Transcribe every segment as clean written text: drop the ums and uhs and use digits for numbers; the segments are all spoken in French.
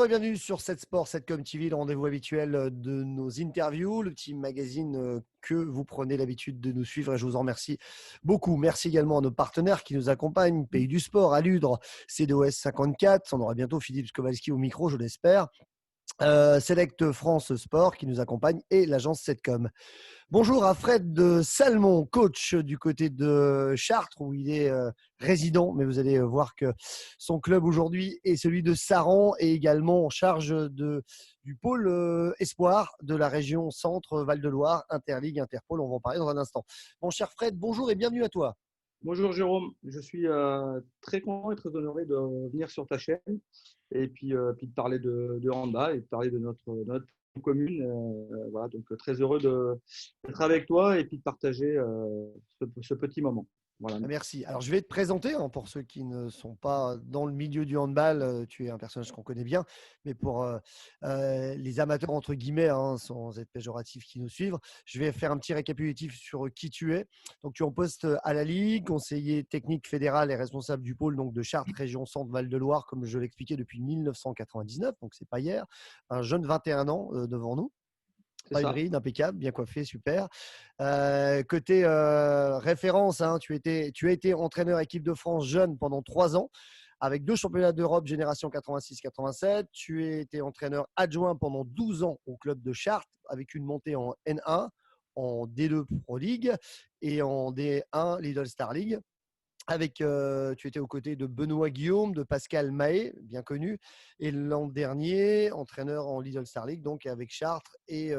Bonjour et bienvenue sur 7 Sport, 7com TV, le rendez-vous habituel de nos interviews, le petit magazine que vous prenez l'habitude de nous suivre et je vous en remercie beaucoup. Merci également à nos partenaires qui nous accompagnent, Pays du Sport, à Ludre, CDOS 54, on aura bientôt Philippe Skowalski au micro, je l'espère. Select France Sport qui nous accompagne et l'agence Setcom. Bonjour à Fred de Salmon, coach du côté de Chartres où il est résident, mais vous allez voir que son club aujourd'hui est celui de Saran et également en charge du pôle espoir de la région Centre Val-de-Loire, Interligue, Interpol. On va en parler dans un instant. Mon cher Fred, bonjour et bienvenue à toi. Bonjour Jérôme, je suis très content et très honoré de venir sur ta chaîne et puis de parler de handball et de parler de notre commune. Voilà, donc très heureux d'être avec toi et puis de partager ce petit moment. Voilà. Merci. Alors, je vais te présenter pour ceux qui ne sont pas dans le milieu du handball. Tu es un personnage qu'on connaît bien, mais pour les amateurs, entre guillemets, sans être péjoratifs qui nous suivent, je vais faire un petit récapitulatif sur qui tu es. Donc, tu es en poste à la Ligue, conseiller technique fédéral et responsable du pôle donc, de Chartres, région Centre Val-de-Loire, comme je l'expliquais depuis 1999, donc c'est pas hier. Un jeune 21 ans devant nous. C'est Pas ça. hybride, impeccable, bien coiffé, super. Côté référence, tu as été entraîneur équipe de France jeune pendant 3 ans, avec 2 championnats d'Europe génération 86-87. Tu as été entraîneur adjoint pendant 12 ans au club de Chartres, avec une montée en N1, en D2 Pro League et en D1 Lidl Star League. Tu étais aux côtés de Benoît Guillaume, de Pascal Mahé, bien connu, et l'an dernier, entraîneur en Lidl Star League, donc avec Chartres et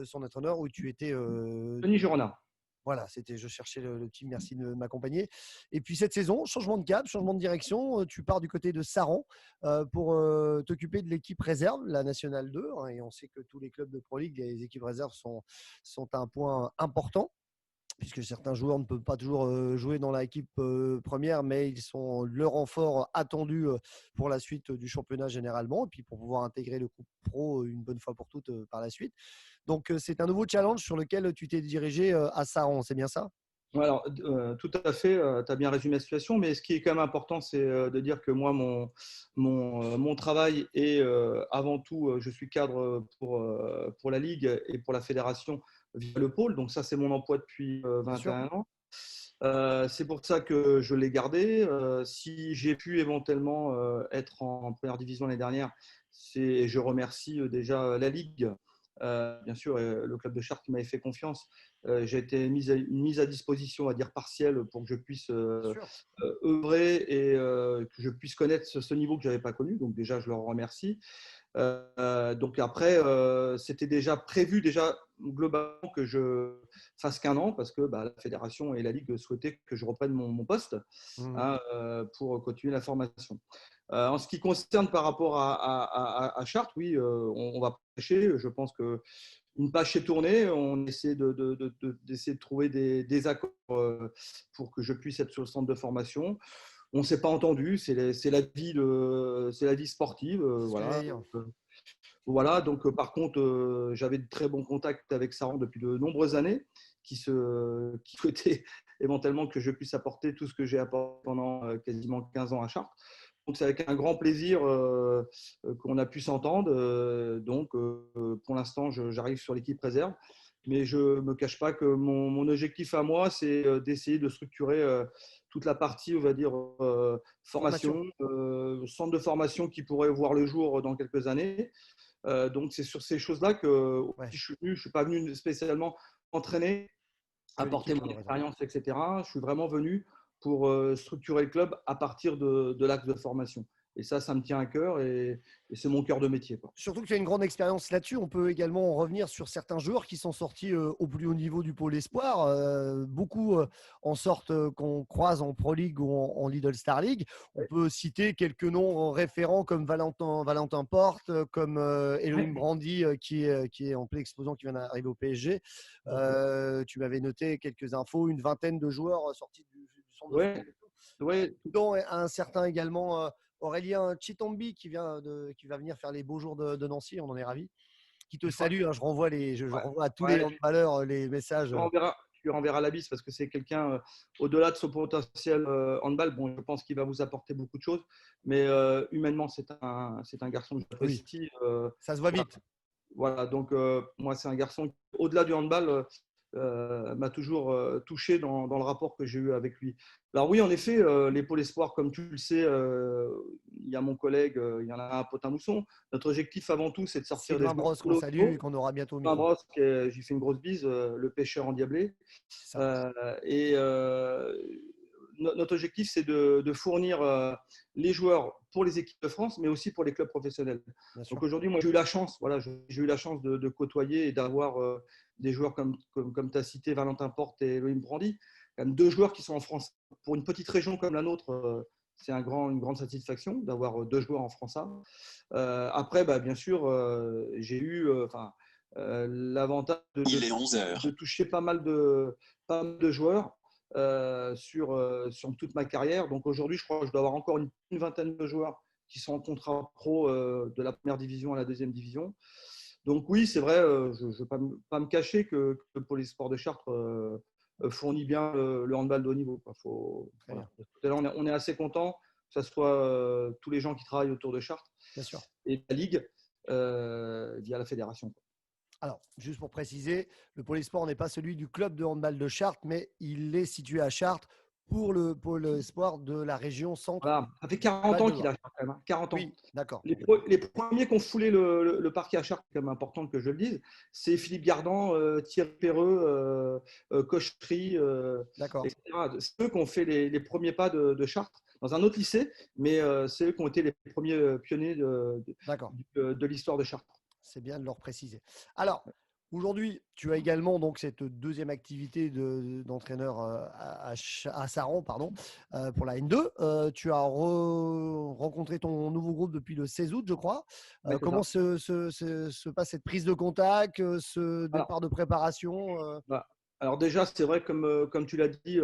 son entraîneur où tu étais. Denis Girona. Voilà, je cherchais le team, merci de m'accompagner. Et puis cette saison, changement de cap, changement de direction, tu pars du côté de Saran pour t'occuper de l'équipe réserve, la Nationale 2, et on sait que tous les clubs de Pro League, les équipes réserves sont un point important puisque certains joueurs ne peuvent pas toujours jouer dans l'équipe première, mais ils sont le renfort attendu pour la suite du championnat généralement, et puis pour pouvoir intégrer le groupe pro une bonne fois pour toutes par la suite. Donc c'est un nouveau challenge sur lequel tu t'es dirigé à Saran, c'est bien ça? Alors, tout à fait, tu as bien résumé la situation, mais ce qui est quand même important, c'est de dire que moi, mon travail est avant tout, je suis cadre pour la Ligue et pour la fédération via le pôle, donc ça, c'est mon emploi depuis Bien sûr. 21 ans. C'est pour ça que je l'ai gardé. Si j'ai pu éventuellement être en première division l'année dernière, je remercie déjà la Ligue, bien sûr, le club de Chartres qui m'avait fait confiance. J'ai été mise à disposition, à dire partielle, pour que je puisse Bien sûr. œuvrer et que je puisse connaître ce niveau que je n'avais pas connu. Donc déjà, je leur remercie. Donc après, c'était déjà prévu, déjà globalement, que je fasse qu'un an parce que la fédération et la ligue souhaitaient que je reprenne mon poste Mmh. pour continuer la formation. En ce qui concerne par rapport à Chartres, oui, on va prêcher. Je pense que une page est tournée. On essaie d'essayer de trouver des accords pour que je puisse être sur le centre de formation. On ne s'est pas entendu, c'est la vie sportive. C'est ce que Voilà. j'allais dire. Voilà, donc par contre, j'avais de très bons contacts avec Saran depuis de nombreuses années, qui souhaitaient éventuellement que je puisse apporter tout ce que j'ai apporté pendant quasiment 15 ans à Chartres. Donc c'est avec un grand plaisir qu'on a pu s'entendre. Pour l'instant, j'arrive sur l'équipe réserve, mais je ne me cache pas que mon objectif à moi, c'est d'essayer de structurer toute la partie, on va dire, Formation. formation, centre de formation qui pourrait voir le jour dans quelques années. Donc, c'est sur ces choses-là que Ouais, si je suis venu. Je ne suis pas venu spécialement entraîner, que apporter l'équipe mon de réserve. expérience, etc. Je suis vraiment venu pour structurer le club à partir de l'axe de formation. Et ça me tient à cœur et c'est mon cœur de métier, quoi. Surtout que tu as une grande expérience là-dessus. On peut également revenir sur certains joueurs qui sont sortis au plus haut niveau du pôle espoir. Beaucoup en sortent qu'on croise en Pro League ou en Lidl Star League. On peut citer quelques noms référents comme Valentin Porte, comme Elohim Brandy qui est en plein explosion, qui vient d'arriver au PSG. Tu m'avais noté quelques infos, une vingtaine de joueurs sortis du centre de Ouais, formation. ouais, Dont un certain également Aurélien Chitombi qui va venir faire les beaux jours de Nancy, on en est ravis. Qui te je crois. salue, je renvoie, je Ouais, renvoie à tous les ouais, handballeurs les messages. tu m'enverras. lui renverra la bise parce que c'est quelqu'un, au-delà de son potentiel handball, bon, je pense qu'il va vous apporter beaucoup de choses, mais humainement, c'est un garçon que Oui, j'apprécie. ça se voit Voilà, vite. voilà, donc moi, c'est un garçon qui, au-delà du handball, m'a toujours touché dans le rapport que j'ai eu avec lui. Alors oui, en effet, les pôles espoirs, comme tu le sais, il y a mon collègue, il y en a un à Potin-Mousson. Notre objectif avant tout, c'est de sortir des Sylvain joueurs Brosse, qu'on de haut salue et niveau. qu'on aura bientôt au Sylvain micro. Brosse, j'ai fait une grosse bise, le pêcheur endiablé. C'est ça, Euh, et notre objectif, c'est de fournir les joueurs pour les équipes de France, mais aussi pour les clubs professionnels. bien sûr. Donc aujourd'hui, moi, j'ai eu la chance, voilà, j'ai eu la chance de côtoyer et d'avoir des joueurs comme tu as cité, Valentin Porte et Elohim Brandy, quand même deux joueurs qui sont en France. Pour une petite région comme la nôtre, c'est une grande satisfaction d'avoir deux joueurs en France A. Après, bah, bien sûr, j'ai eu l'avantage Il est 11 de heures. toucher pas mal de joueurs sur toute ma carrière. Donc aujourd'hui, je crois que je dois avoir encore une vingtaine de joueurs qui sont en contrat pro de la première division à la deuxième division. Donc oui, c'est vrai, je ne vais pas me cacher que pour les sports de Chartres fournit bien le handball de haut niveau. Très bien, Là, on est assez content que ce soit tous les gens qui travaillent autour de Chartres bien sûr. et la Ligue via la fédération. Alors, juste pour préciser, le pôle espoir n'est pas celui du club de handball de Chartres, mais il est situé à Chartres pour le pôle espoir de la région centre. Voilà. Ça fait 40 ans qu'il a quand même, hein, 40 ans. Oui, d'accord. Les premiers qui ont foulé le parquet à Chartres, c'est quand même important que je le dise, c'est Philippe Gardan, Thierry Perreux, Cochery, D'accord. etc. C'est eux qui ont fait les premiers pas de Chartres dans un autre lycée, mais c'est eux qui ont été les premiers pionniers D'accord. de l'histoire de Chartres. C'est bien de le préciser. Alors, aujourd'hui, tu as également donc cette deuxième activité d'entraîneur à Saran, pardon, pour la N2. Tu as rencontré ton nouveau groupe depuis le 16 août, je crois. Ouais, c'est Comment ça. se passe cette prise de contact, ce Alors, départ de préparation voilà. Alors déjà, c'est vrai, comme tu l'as dit,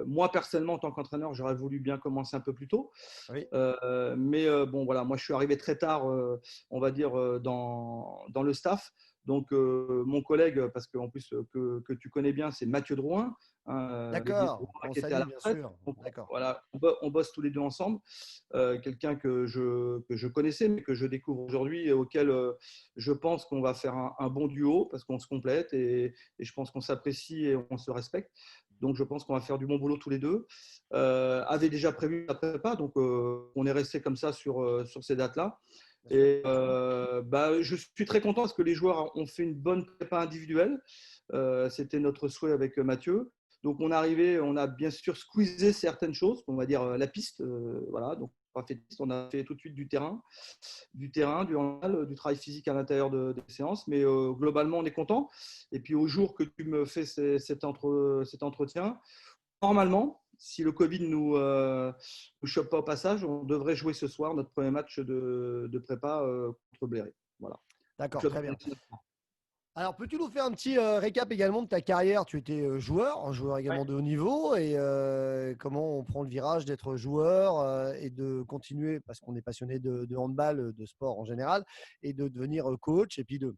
moi personnellement, en tant qu'entraîneur, j'aurais voulu bien commencer un peu plus tôt. Oui, Mais bon, voilà, moi je suis arrivé très tard, on va dire, dans le staff. Donc mon collègue, parce qu'en plus que tu connais bien, c'est Mathieu Drouin, hein, l'église d'accord. Drouin, On qui était à salue, la bien retraite. sûr. Donc D'accord. voilà, on bosse tous les deux ensemble. Quelqu'un que je connaissais, mais que je découvre aujourd'hui et auquel je pense qu'on va faire un bon duo parce qu'on se complète et je pense qu'on s'apprécie et on se respecte. Donc je pense qu'on va faire du bon boulot tous les deux. Avait déjà prévu la prépa, donc on est resté comme ça sur ces dates-là. Bien sûr. Et bah, je suis très content parce que les joueurs ont fait une bonne prépa individuelle. C'était notre souhait avec Mathieu. Donc on est arrivé, on a bien sûr squeezé certaines choses, on va dire la piste. Voilà, donc on a fait tout de suite du handball, du travail physique à l'intérieur des séances, mais globalement on est content. Et puis au jour que tu me fais cet entretien, normalement, si le Covid nous chope pas au passage, on devrait jouer ce soir notre premier match de prépa contre Bléré. Voilà. D'accord, Club très bien. international. Alors, peux-tu nous faire un petit récap également de ta carrière? Tu étais joueur, un joueur Ouais. également de haut niveau, et comment on prend le virage d'être joueur et de continuer, parce qu'on est passionné de handball, de sport en général, et de devenir coach, et puis de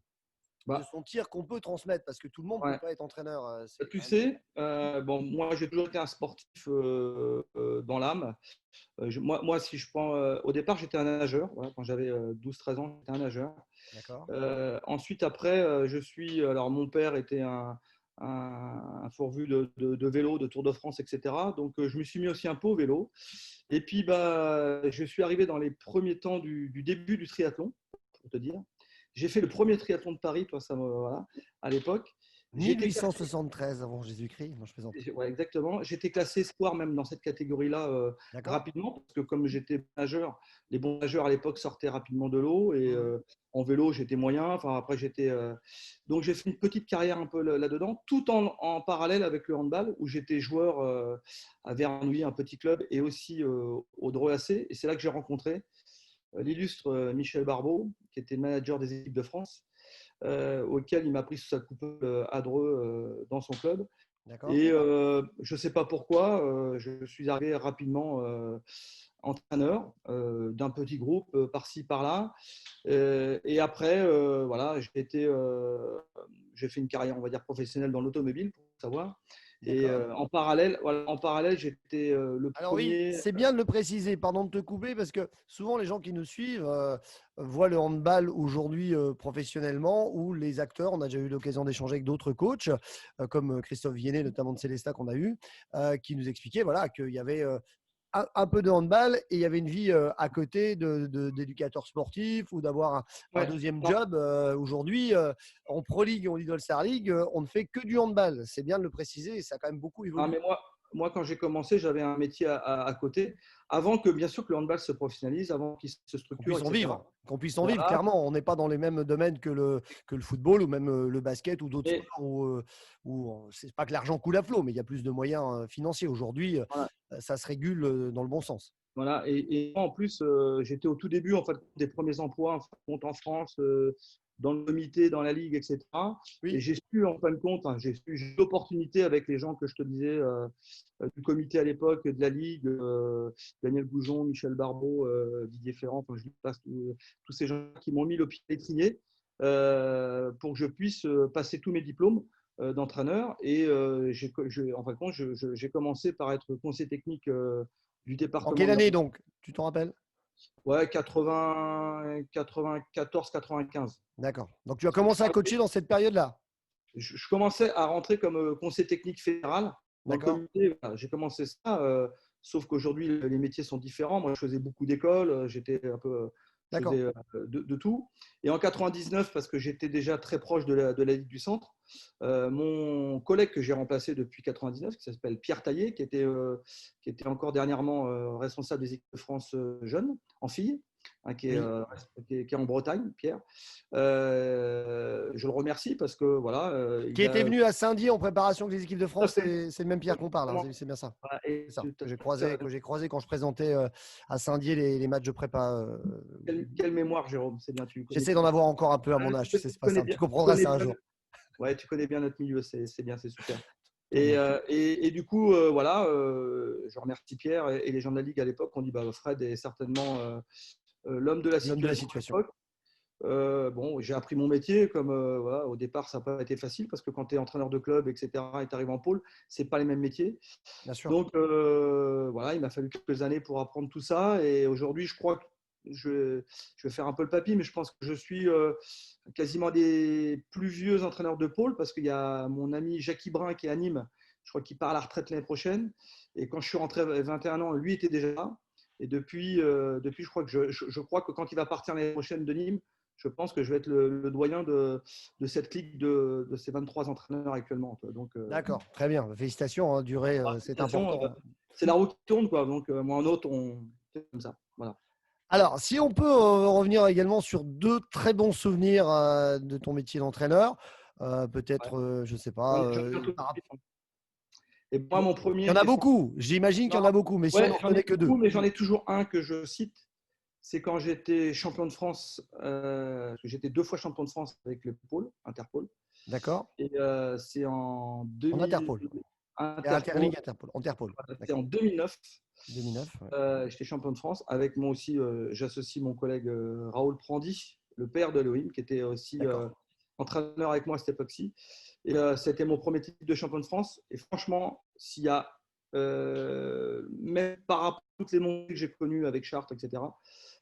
Bah, sentir qu'on peut transmettre, parce que tout le monde ne peut ouais. pas être entraîneur. C'est Tu quand même. sais, bon, moi j'ai toujours été un sportif dans l'âme. Moi, si je prends, au départ, j'étais un nageur. Voilà, quand j'avais 12-13 ans, j'étais un nageur. D'accord. Ensuite, après, alors mon père était un fourvu de vélo, de Tour de France, etc. Donc, je me suis mis aussi un peu au vélo. Et puis, bah, je suis arrivé dans les premiers temps du début du triathlon, pour te dire. J'ai fait le premier triathlon de Paris, toi, voilà, à l'époque. J'ai été classé 1873 avant Jésus-Christ. Non, je plaisante. Ouais, exactement. J'étais classé espoir même dans cette catégorie-là D'accord. rapidement, parce que comme j'étais nageur, les bons nageurs à l'époque sortaient rapidement de l'eau et en vélo j'étais moyen. Enfin après donc j'ai fait une petite carrière un peu là-dedans, tout en parallèle avec le handball où j'étais joueur à Vernouillet, un petit club, et aussi au Dreux AC. Et c'est là que j'ai rencontré l'illustre Michel Barbeau, qui était manager des équipes de France, auquel il m'a pris sous sa coupole à Dreux dans son club. D'accord. Et je ne sais pas pourquoi, je suis arrivé rapidement entraîneur d'un petit groupe par-ci, par-là. Et après, voilà, j'ai fait une carrière, on va dire, professionnelle dans l'automobile savoir. Et D'accord. en parallèle, j'étais le Alors oui, premier. c'est bien de le préciser, pardon de te couper, parce que souvent les gens qui nous suivent voient le handball aujourd'hui professionnellement, ou les acteurs, on a déjà eu l'occasion d'échanger avec d'autres coachs, comme Christophe Viennet, notamment de Célestat qu'on a eu, qui nous expliquait voilà, qu'il y avait un peu de handball et il y avait une vie à côté d'éducateur sportif ou d'avoir un Ouais, deuxième non, job. Aujourd'hui, en Pro League ou en Lidl Star League, on ne fait que du handball. C'est bien de le préciser, ça a quand même beaucoup non, évolué. mais moi, quand j'ai commencé, j'avais un métier à côté, avant que, bien sûr, que le handball se professionnalise, avant qu'il se Qu'on structure, puisse en etc. vivre, qu'on puisse en vivre, Voilà. clairement. On n'est pas dans les mêmes domaines que le football ou même le basket ou d'autres Et sports où c'est pas que l'argent coule à flot, mais il y a plus de moyens financiers. Aujourd'hui, voilà. ça se régule dans le bon sens. Voilà. Et moi, en plus, j'étais au tout début en fait, des premiers emplois en France, dans le comité, dans la ligue, etc. Et Oui, j'ai su, en fin de compte, hein, j'ai eu l'opportunité avec les gens que je te disais, du comité à l'époque, de la ligue, Daniel Goujon, Michel Barbeau, Didier Ferrand, enfin, je passe tous ces gens qui m'ont mis le pied à l'étrier pour que je puisse passer tous mes diplômes d'entraîneur. Et en fin de compte, j'ai commencé par être conseiller technique du en département quelle de la année donc? Tu t'en rappelles? ouais, 80, 94, 95. D'accord. Donc tu as Je suis commencé à arrivé- coacher dans cette période-là. je commençais à rentrer comme conseiller technique fédéral dans le D'accord. comité. Voilà, j'ai commencé ça, sauf qu'aujourd'hui, les métiers sont différents. Moi, je faisais beaucoup d'écoles, j'étais un peu, je D'accord. faisais de tout. Et en 99, parce que j'étais déjà très proche de la Ligue du Centre, mon collègue que j'ai remplacé depuis 99, qui s'appelle Pierre Taillé, qui était encore dernièrement responsable des équipes de France jeunes en filles, hein, Oui. qui est en Bretagne, Pierre. Je le remercie parce que voilà, Qui il était a venu à Saint-Dié en préparation avec les équipes de tout à France, fait. c'est le même Pierre qu'on parle, hein, Exactement. c'est bien ça. Voilà, C'est et ça, tu as que j'ai croisé quand je présentais à Saint-Dié les matchs de prépa. quelle mémoire, Jérôme, c'est bien, J'essaie d'en avoir encore un peu à mon âge, tu sais, c'est pas simple. Tu tu comprendras connais ça un bien, jour. ouais, tu connais bien notre milieu, c'est bien, c'est super. Totalement. Et du coup, voilà, je remercie Pierre et les gens de la Ligue à l'époque. On dit bah, Fred est certainement l'homme de la L'homme de la situation à situation. l'époque. Bon, j'ai appris mon métier. Comme voilà, au départ, ça n'a pas été facile parce que quand tu es entraîneur de club, etc., et tu arrives en pôle, c'est pas les mêmes métiers. Bien sûr. Donc voilà, il m'a fallu quelques années pour apprendre tout ça. Et aujourd'hui, je crois que je vais faire un peu le papy, mais je pense que je suis quasiment des plus vieux entraîneurs de pôle parce qu'il y a mon ami Jackie Brun qui est à Nîmes. Je crois qu'il part à la retraite l'année prochaine. Et quand je suis rentré à 21 ans, lui était déjà là. Et depuis je crois que je crois que quand il va partir l'année prochaine de Nîmes, je pense que je vais être le doyen de cette clique de ces 23 entraîneurs actuellement. Donc, D'accord, très bien. Félicitations, hein, durer, c'est important. c'est la roue qui tourne, quoi. Donc, moi, en autre, c'est comme ça. Voilà. Alors, si on peut revenir également sur deux très bons souvenirs de ton métier d'entraîneur, Ouais. peut-être, je ne sais pas, J'en ai un tout de suite, hein. Et moi, bon, mon il y en premier a qui est sans- beaucoup. J'imagine qu'il non, y en a beaucoup, mais si on ouais, n'en j'en ai retenait que deux. beaucoup, mais j'en ai toujours un que je cite. C'est quand j'étais champion de France. J'étais 2 fois champion de France avec le pôle, Interpol. D'accord? Et c'est en En 2000 Interpol. Et Interpol. Interligue, Interpol. Interpol. C'est en D'accord. 2009. 2009. Ouais. J'étais champion de France. Avec moi aussi, j'associe mon collègue Raoul Prandy, le père de Elohim, qui était aussi D'accord. entraîneur avec moi à cette époque-ci. Et c'était mon premier titre de champion de France. Et franchement, s'il y a, même par rapport à toutes les montées que j'ai connues avec Chartres, etc.,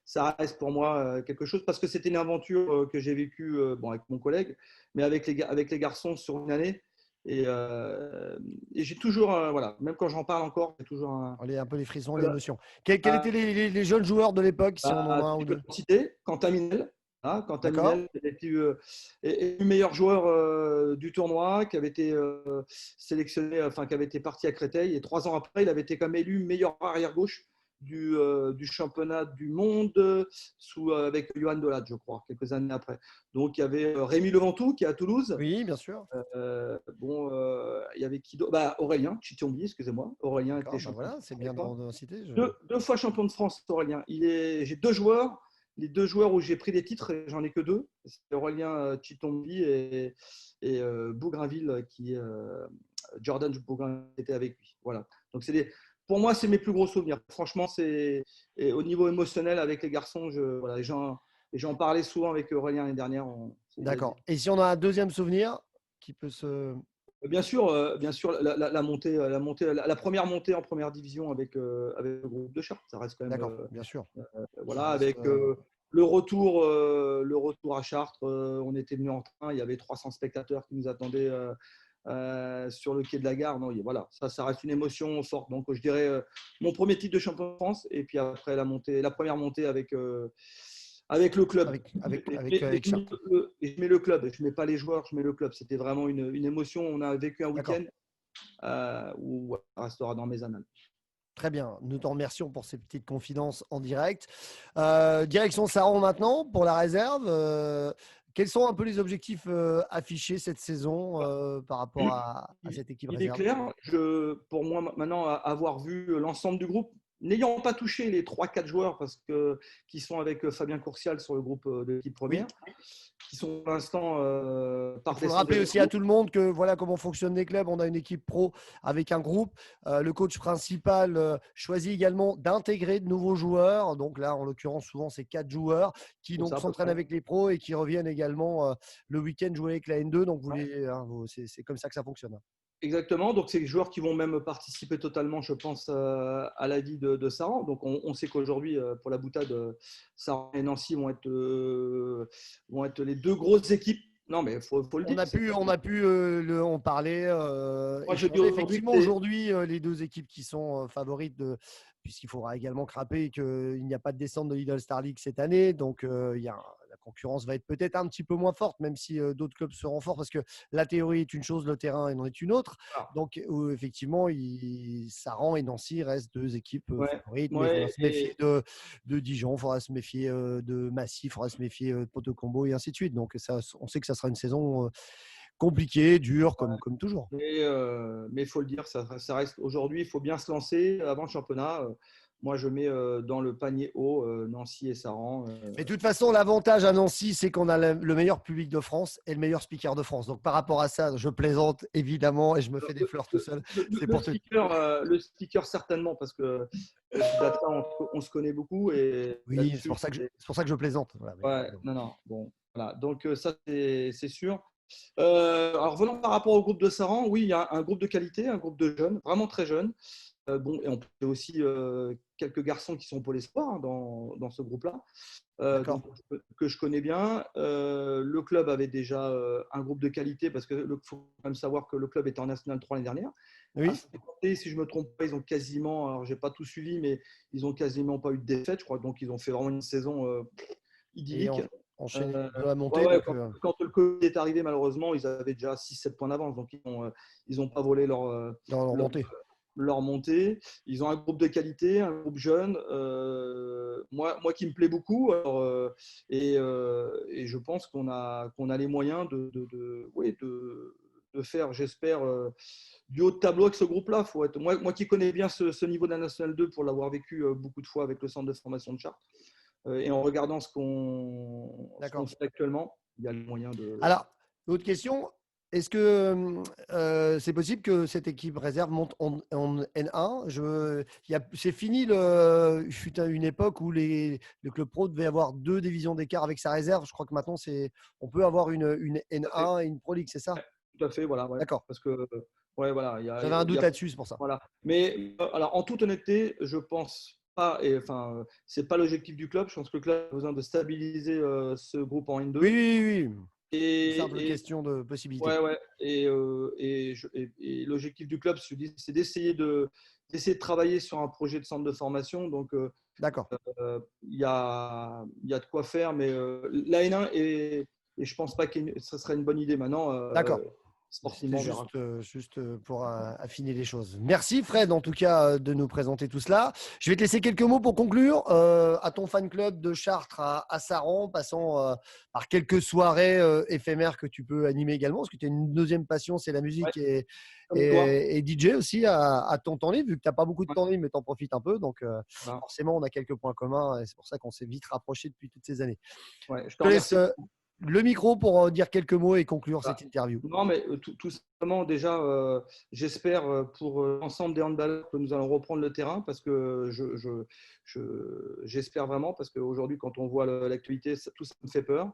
ça reste pour moi quelque chose parce que c'était une aventure que j'ai vécue bon, avec mon collègue, mais avec les garçons sur une année. Et j'ai toujours, voilà, même quand j'en parle encore, j'ai toujours un. Allez, un peu les frissons et Voilà. l'émotion. Quels étaient les jeunes joueurs de l'époque, si on en a un ou Je peux deux? te citer Quentin Minel. Hein, Quentin D'accord? Minel qui était élu meilleur joueur du tournoi, qui avait été sélectionné, enfin qui avait été parti à Créteil. Et 3 ans après, il avait été comme élu meilleur arrière-gauche du championnat du monde avec Johan Dolat, je crois, quelques années après. Donc il y avait Rémi Leventou qui est à Toulouse. Oui, bien sûr. Bon, il y avait qui d'autre Aurélien Chitombi, excusez-moi. Aurélien était D'accord, ben champion de voilà, France c'est bien avec moi. d'en citer. Deux fois champion de France, Aurélien. J'ai 2 joueurs. Les 2 joueurs où j'ai pris des titres, j'en ai que 2. C'est Aurélien Chitombi et Bougrainville, Jordan Bougrainville était avec lui. Voilà. Donc pour moi, c'est mes plus gros souvenirs. Franchement, et au niveau émotionnel avec les garçons, voilà, j'en parlais souvent avec Aurélien l'année dernière. D'accord. Et si on a un deuxième souvenir qui peut se… bien sûr la première montée en première division avec le groupe de Chartres, ça reste quand même D'accord, bien sûr. Ça voilà, reste, avec le retour à Chartres, on était venu en train, il y avait 300 spectateurs qui nous attendaient sur le quai de la gare. Non, voilà, ça reste une émotion forte. Donc, je dirais mon premier titre de champion de France et puis après la première montée avec le club. avec Chartres. Et je mets le club, je ne mets pas les joueurs, je mets le club. C'était vraiment une émotion. On a vécu un D'accord. week-end où ça restera dans mes annales. Très bien. Nous te remercions pour ces petites confidences en direct. Direction Saran maintenant pour la réserve. Quels sont un peu les objectifs affichés cette saison par rapport à cette équipe Il est réserve? clair, pour moi maintenant, avoir vu l'ensemble du groupe, n'ayant pas touché les 3-4 joueurs qui sont avec Fabien Courcial sur le groupe de l'équipe première, Oui. qui sont pour l'instant Il par faut le descente des rappeler aussi à retours. tout le monde que voilà comment fonctionnent les clubs. On a une équipe pro avec un groupe. Le coach principal choisit également d'intégrer de nouveaux joueurs. Donc là, en l'occurrence, souvent, c'est 4 joueurs qui Donc, donc ça, à peu s'entraînent près. avec les pros et qui reviennent également le week-end jouer avec la N2. Donc, Ouais. c'est comme ça que ça fonctionne. Exactement, donc c'est des joueurs qui vont même participer totalement, je pense, à la vie de Saran. Donc on sait qu'aujourd'hui, pour la boutade, Saran et Nancy vont être les deux grosses équipes. Non, mais il faut le dire. On parlait, Moi, je dis échanger. aujourd'hui que Effectivement, c'est aujourd'hui, les deux équipes qui sont favorites, puisqu'il faudra également craper qu'il n'y a pas de descente de Lidl Star League cette année. Donc, la concurrence va être peut-être un petit peu moins forte, même si d'autres clubs seront forts, parce que la théorie est une chose, le terrain en est une autre. voilà. Donc, effectivement, Saran et Nancy restent deux équipes Ouais, favorites, mais il faudra ouais, se méfier de Dijon, il faudra se méfier de Massy, il faudra se méfier de Poto Combo et ainsi de suite. Donc, ça, on sait que ça sera une saison compliquée, dure, comme toujours. mais il faut le dire, ça reste aujourd'hui, il faut bien se lancer avant le championnat. Moi, je mets dans le panier haut Nancy et Saran. Mais de toute façon, l'avantage à Nancy, c'est qu'on a le meilleur public de France et le meilleur speaker de France. Donc, par rapport à ça, je plaisante évidemment et je me fais des fleurs tout seul. C'est pour te. Le speaker, certainement, parce que Data, on se connaît beaucoup et Oui, c'est là-dessus, pour ça que je plaisante. Voilà, ouais, non, bon, voilà. Donc, ça, c'est sûr. Alors, venons par rapport au groupe de Saran, oui, il y a un groupe de qualité, un groupe de jeunes, vraiment très jeunes. Bon, et on peut aussi quelques garçons qui sont pour l'espoir dans ce groupe-là, d'accord. donc, que je connais bien. Le club avait déjà un groupe de qualité parce qu'il faut quand même savoir que le club était en National 3 l'année dernière. Oui. Si je ne me trompe pas, ils ont quasiment, alors j'ai pas tout suivi, mais ils ont quasiment pas eu de défaite, je crois. Donc, ils ont fait vraiment une saison Et idyllique. enchaîner de la Ouais, montée. ouais, Donc, quand le Covid est arrivé, malheureusement, ils avaient déjà 6-7 points d'avance. Donc, ils ont pas volé dans leur leur, montée. leur montée. Ils ont un groupe de qualité, un groupe jeune. Moi qui me plaît beaucoup. Alors, et je pense qu'on a les moyens ouais, de faire, j'espère, du haut de tableau avec ce groupe-là. Moi qui connais bien ce niveau de la National 2 pour l'avoir vécu beaucoup de fois avec le centre de formation de Chartres, et en regardant ce qu'on D'accord. fait actuellement, il y a le moyen de. Alors, autre question. Est-ce que c'est possible que cette équipe réserve monte en N1? C'est fini. Il fut une époque où le club pro devait avoir deux divisions d'écart avec sa réserve. Je crois que maintenant, on peut avoir une Tout à fait, N1 et une Pro League, c'est ça? tout à fait, voilà, ouais. D'accord. Parce que, ouais, voilà, J'avais un il y doute a là-dessus, c'est pour ça. voilà. Mais alors, en toute honnêteté, je pense pas, et enfin, c'est pas l'objectif du club. Je pense que le club a besoin de stabiliser ce groupe en Oui, N2. oui, oui, oui. Une simple Et, question de possibilité. ouais, ouais. Et l'objectif du club, c'est d'essayer de travailler sur un projet de centre de formation. Donc, D'accord. il y a de quoi faire, mais la N1 et je pense pas que ce serait une bonne idée maintenant. D'accord. C'était Sportivement, on verra. juste pour affiner les choses. Merci Fred, en tout cas, de nous présenter tout cela. Je vais te laisser quelques mots pour conclure. À ton fan club de Chartres à Saran, passant par quelques soirées éphémères que tu peux animer également, parce que tu as une deuxième passion, c'est la Ouais, musique comme toi. et DJ aussi à ton temps libre, vu que tu n'as pas beaucoup de Ouais, temps libre, mais tu en profites un peu. Donc voilà. forcément, on a quelques points communs et c'est pour ça qu'on s'est vite rapprochés depuis toutes ces années. Ouais, je te Je te laisse remercie. le micro pour dire quelques mots et conclure Voilà. cette interview. Non, mais tout simplement, déjà, j'espère pour l'ensemble des handballeurs que nous allons reprendre le terrain parce que j'espère vraiment parce qu'aujourd'hui, quand on voit l'actualité, tout ça me fait peur.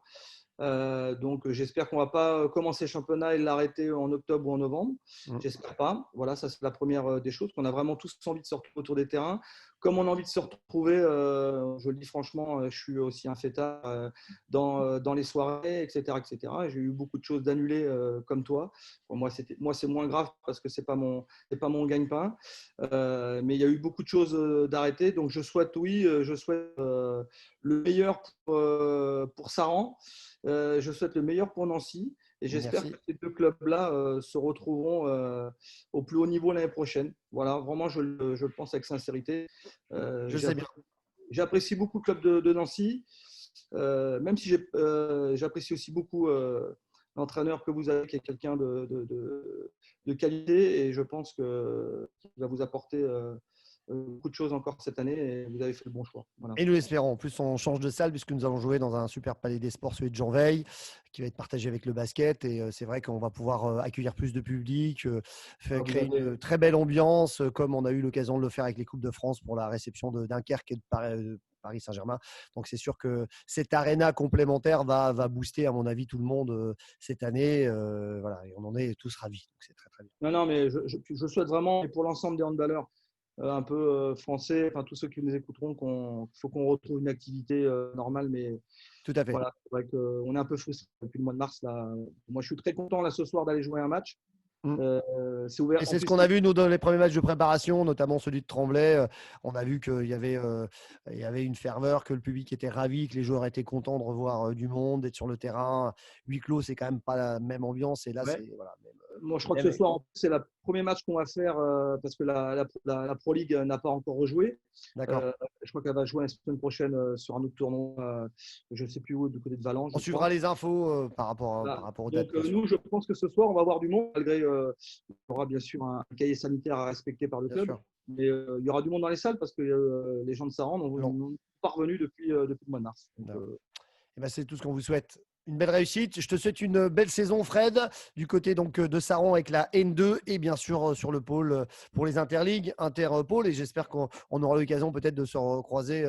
Donc, j'espère qu'on ne va pas commencer le championnat et l'arrêter en octobre ou en novembre. J'espère pas. Voilà, ça c'est la première des choses, qu'on a vraiment tous envie de se retrouver autour des terrains. Comme on a envie de se retrouver, je le dis franchement, je suis aussi un fêtard dans les soirées, etc. etc. J'ai eu beaucoup de choses d'annulées comme toi. Pour moi, c'est moins grave parce que c'est pas mon gagne-pain. Mais il y a eu beaucoup de choses d'arrêter. Donc, je souhaite, le meilleur pour Saran. Je souhaite le meilleur pour Nancy et j'espère Merci. que ces deux clubs-là se retrouveront au plus haut niveau l'année prochaine. Voilà, vraiment, je le pense avec sincérité. Je sais bien. J'apprécie beaucoup le club de Nancy, même si j'apprécie aussi beaucoup l'entraîneur que vous avez, qui est quelqu'un de qualité, et je pense qu'il va vous apporter beaucoup de choses encore cette année et vous avez fait le bon choix. Voilà. Et nous l'espérons. En plus, on change de salle puisque nous allons jouer dans un super palais des sports, celui de Jean Veil, qui va être partagé avec le basket. Et c'est vrai qu'on va pouvoir accueillir plus de public, créer une très belle ambiance, comme on a eu l'occasion de le faire avec les Coupes de France pour la réception de Dunkerque et de Paris Saint-Germain. Donc, c'est sûr que cette aréna complémentaire va booster, à mon avis, tout le monde cette année. Voilà, et on en est tous ravis. Donc, c'est très, très bien. Non, mais je souhaite vraiment, et pour l'ensemble des handballeurs, un peu français, enfin tous ceux qui nous écouteront, qu'il faut qu'on retrouve une activité normale. Mais Tout à fait. voilà, c'est vrai qu'on est un peu frustré depuis le mois de mars. Là. Moi, je suis très content là ce soir d'aller jouer un match. C'est ouvert. Et c'est ce qu'on a vu nous dans les premiers matchs de préparation, notamment celui de Tremblay. On a vu qu'il y avait une ferveur, que le public était ravi, que les joueurs étaient contents de revoir du monde, d'être sur le terrain. Huis clos, c'est quand même pas la même ambiance. Et là, Ouais. c'est voilà. Moi, je crois que ce soir, c'est le premier match qu'on va faire parce que la Pro League n'a pas encore rejoué. D'accord. Je crois qu'elle va jouer la semaine prochaine sur un autre tournoi, je ne sais plus où, du côté de Valence. On suivra les infos par rapport aux dates. Donc, nous, je pense que ce soir, on va avoir du monde, malgré il y aura bien sûr un cahier sanitaire à respecter par le Bien club. sûr. Mais il y aura du monde dans les salles parce que les gens de Saran n'ont pas revenu depuis le mois de mars. Donc, ben, c'est tout ce qu'on vous souhaite. Une belle réussite. Je te souhaite une belle saison, Fred, du côté donc de Saran avec la N2 et bien sûr sur le pôle pour les interligues, interpôles. Et j'espère qu'on aura l'occasion peut-être de se recroiser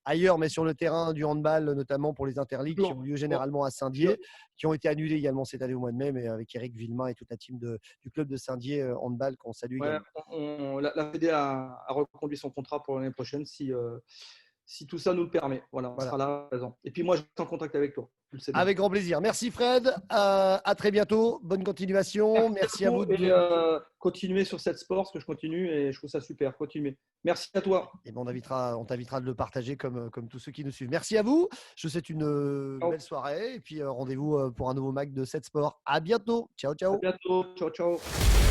ailleurs, mais sur le terrain du handball, notamment pour les interligues qui ont lieu généralement à Saint-Dié, qui ont été annulées également cette année au mois de mai, mais avec Eric Villemain et toute la team du club de Saint-Dié handball qu'on salue également. La Fédé a reconduit son contrat pour l'année prochaine si tout ça nous le permet. Voilà, on sera là présent. Et puis moi, je suis en contact avec toi. Avec grand plaisir. Merci Fred. À très bientôt. Bonne continuation. Merci à vous. Et continuez sur cette sport, parce que je continue et je trouve ça super. Continuez. Merci à toi. Et ben on t'invitera de le partager comme tous ceux qui nous suivent. Merci à vous. Je vous souhaite une belle soirée et puis rendez-vous pour un nouveau mag de 7 Sport. À bientôt. Ciao, ciao. À bientôt. Ciao, ciao.